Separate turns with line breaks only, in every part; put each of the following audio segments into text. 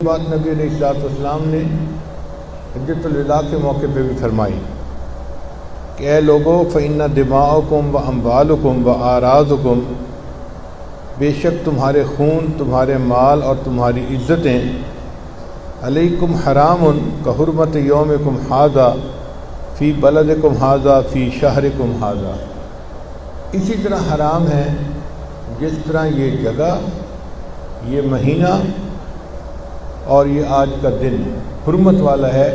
بات نبی علیہ السلام نے حجۃ الوداع کے موقع پہ بھی فرمائی کہ اے لوگو فإن دماءکم و اموالکم و اعراضکم، بے شک تمہارے خون، تمہارے مال اور تمہاری عزتیں علیکم حرام کحرمت یومکم ھذا فی بلدکم ھذا فی شہرکم ھذا، اسی طرح حرام ہے جس طرح یہ جگہ، یہ مہینہ اور یہ آج کا دن حرمت والا ہے،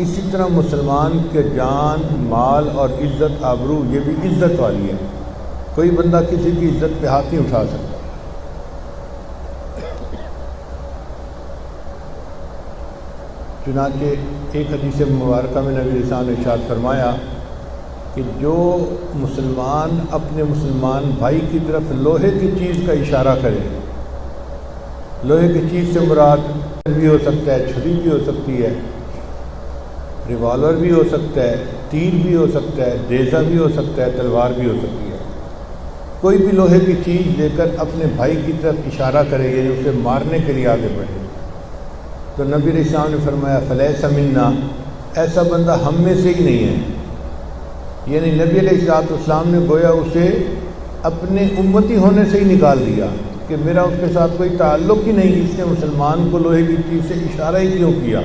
اسی طرح مسلمان کے جان، مال اور عزت آبرو یہ بھی عزت والی ہے۔ کوئی بندہ کسی کی عزت پہ ہاتھ نہیں اٹھا سکتا۔ چنانچہ ایک حدیث مبارکہ میں نبی علیہ السلام نے ارشاد فرمایا کہ جو مسلمان اپنے مسلمان بھائی کی طرف لوہے کی چیز کا اشارہ کرے، لوہے کی چیز سے مراد بھی ہو سکتا ہے، چھری بھی ہو سکتی ہے، ریوالور بھی ہو سکتا ہے، تیر بھی ہو سکتا ہے، نیزہ بھی ہو سکتا ہے، تلوار بھی ہو سکتی ہے، کوئی بھی لوہے کی چیز لے کر اپنے بھائی کی طرف اشارہ کرے، یعنی اسے مارنے کے لیے آگے بڑھے، تو نبی علیہ السلام نے فرمایا فلیس منا، ایسا بندہ ہم میں سے ہی نہیں ہے۔ یعنی نبی علیہ السلام نے گویا اسے اپنے امتی ہونے سے ہی نکال دیا کہ میرا اس کے ساتھ کوئی تعلق ہی نہیں، اس نے مسلمان کو لوہے کی چیز سے اشارہ ہی کیوں کیا۔